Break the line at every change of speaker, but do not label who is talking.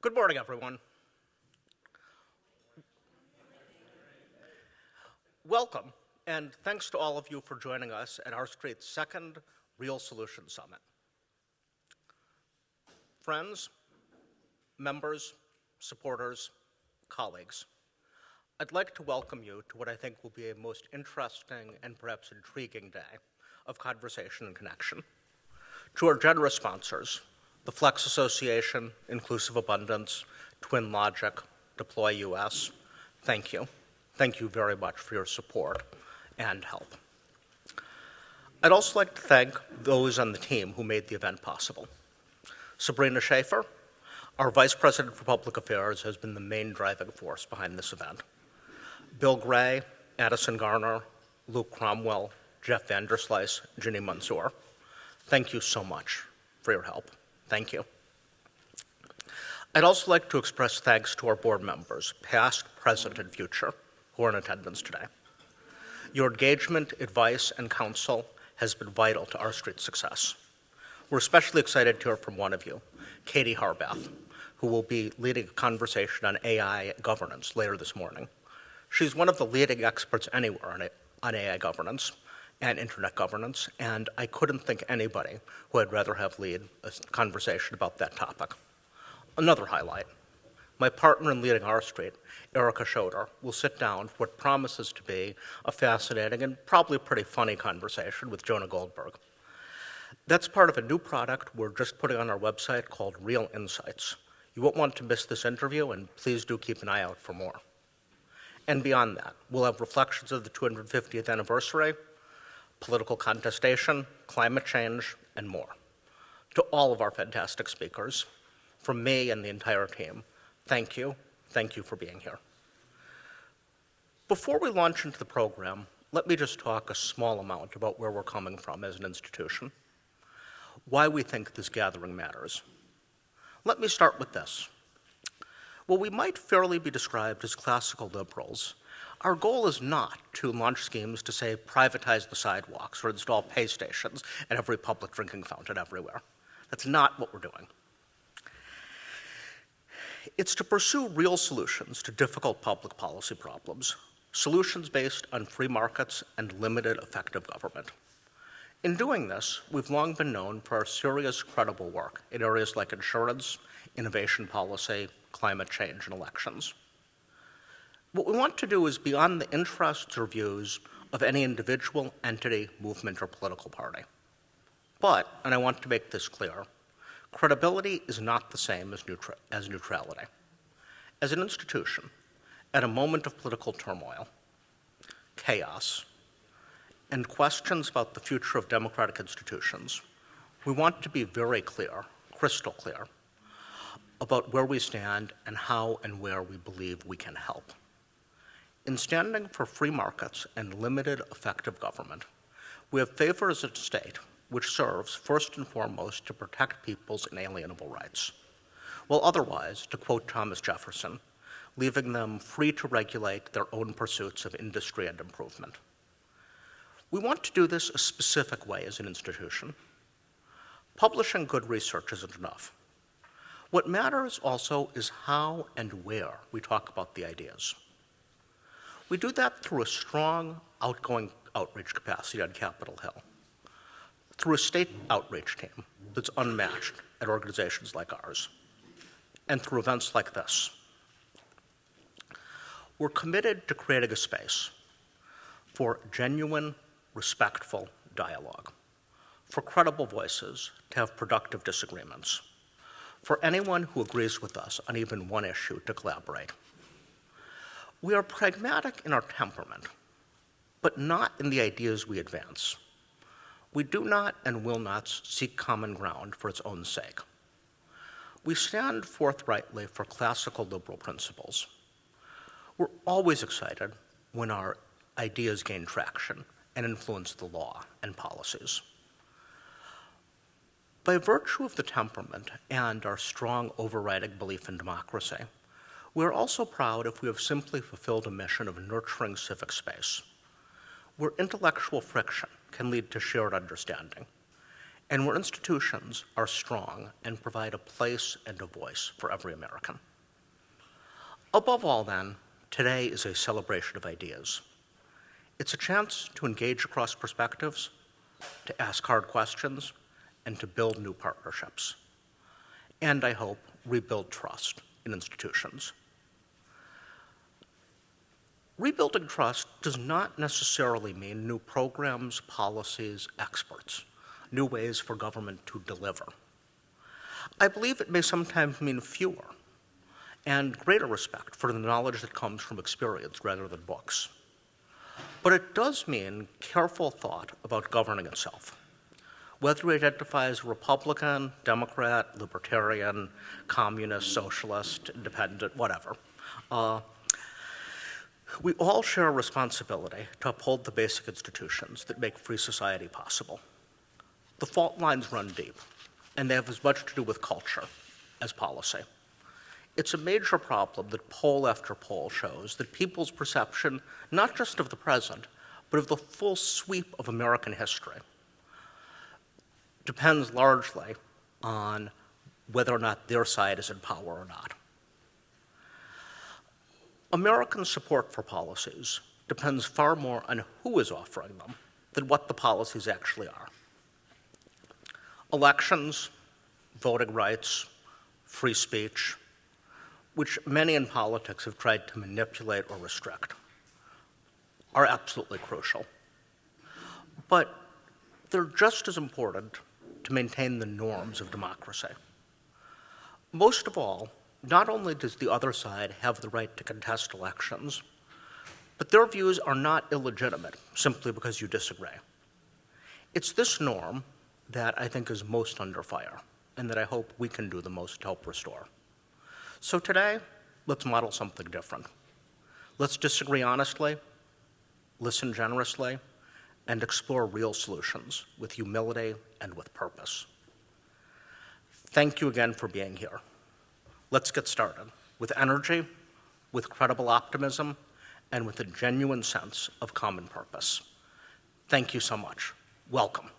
Good morning, everyone. Welcome, and thanks to all of you for joining us at R Street's second Real Solutions Summit. Friends, members, supporters, colleagues, I'd like to welcome you to what I think will be a most interesting and perhaps intriguing day of conversation and connection. To our generous sponsors, the Flex Association, Inclusive Abundance, Twin Logic, Deploy US, thank you. Thank you very much for your support and help. I'd also like to thank those on the team who made the event possible. Sabrina Schaefer, our Vice President for Public Affairs, has been the main driving force behind this event. Bill Gray, Addison Garner, Luke Cromwell, Jeff Vanderslice, Ginny Mansour, thank you so much for your help. Thank you. I'd also like to express thanks to our board members, past, present, and future, who are in attendance today. Your engagement, advice, and counsel has been vital to R Street's success. We're especially excited to hear from one of you, Katie Harbath, who will be leading a conversation on AI governance later this morning. She's one of the leading experts anywhere on AI governance and internet governance, and I couldn't think anybody who I'd rather have lead a conversation about that topic. Another highlight, my partner in leading R Street, Erica Schroeder, will sit down for what promises to be a fascinating and probably pretty funny conversation with Jonah Goldberg. That's part of a new product we're just putting on our website called Real Insights. You won't want to miss this interview, and please do keep an eye out for more. And beyond that, we'll have reflections of the 250th anniversary, political contestation, climate change, and more. To all of our fantastic speakers, from me and the entire team, thank you. Thank you for being here. Before we launch into the program, let me just talk a small amount about where we're coming from as an institution, why we think this gathering matters. Let me start with this. While we might fairly be described as classical liberals, our goal is not to launch schemes to, say, privatize the sidewalks or install pay stations at every public drinking fountain everywhere. That's not what we're doing. It's to pursue real solutions to difficult public policy problems, solutions based on free markets and limited effective government. In doing this, we've long been known for our serious, credible work in areas like insurance, innovation policy, climate change, and elections. What we want to do is beyond the interests or views of any individual, entity, movement, or political party. But, and I want to make this clear, credibility is not the same as neutrality. As an institution, at a moment of political turmoil, chaos, and questions about the future of democratic institutions, we want to be very clear, crystal clear, about where we stand and how and where we believe we can help. In standing for free markets and limited effective government, we have favored as a state which serves first and foremost to protect people's inalienable rights, while otherwise, to quote Thomas Jefferson, leaving them free to regulate their own pursuits of industry and improvement. We want to do this a specific way as an institution. Publishing good research isn't enough. What matters also is how and where we talk about the ideas. We do that through a strong, outgoing outreach capacity on Capitol Hill, through a state outreach team that's unmatched at organizations like ours, and through events like this. We're committed to creating a space for genuine, respectful dialogue, for credible voices to have productive disagreements, for anyone who agrees with us on even one issue to collaborate. We are pragmatic in our temperament, but not in the ideas we advance. We do not and will not seek common ground for its own sake. We stand forthrightly for classical liberal principles. We're always excited when our ideas gain traction and influence the law and policies. By virtue of the temperament and our strong overriding belief in democracy, we're also proud if we have simply fulfilled a mission of nurturing civic space, where intellectual friction can lead to shared understanding, and where institutions are strong and provide a place and a voice for every American. Above all, then, today is a celebration of ideas. It's a chance to engage across perspectives, to ask hard questions, and to build new partnerships. And I hope rebuild trust in institutions. Rebuilding trust does not necessarily mean new programs, policies, experts, new ways for government to deliver. I believe it may sometimes mean fewer and greater respect for the knowledge that comes from experience rather than books. But it does mean careful thought about governing itself. Whether we identify as Republican, Democrat, Libertarian, Communist, Socialist, Independent, whatever, we all share a responsibility to uphold the basic institutions that make free society possible. The fault lines run deep, and they have as much to do with culture as policy. It's a major problem that poll after poll shows that people's perception, not just of the present, but of the full sweep of American history, depends largely on whether or not their side is in power or not. American support for policies depends far more on who is offering them than what the policies actually are. Elections, voting rights, free speech, which many in politics have tried to manipulate or restrict, are absolutely crucial. But they're just as important to maintain the norms of democracy. Most of all, not only does the other side have the right to contest elections, but their views are not illegitimate simply because you disagree. It's this norm that I think is most under fire, and that I hope we can do the most to help restore. So today, let's model something different. Let's disagree honestly, listen generously, and explore real solutions with humility and with purpose. Thank you again for being here. Let's get started with energy, with credible optimism, and with a genuine sense of common purpose. Thank you so much. Welcome.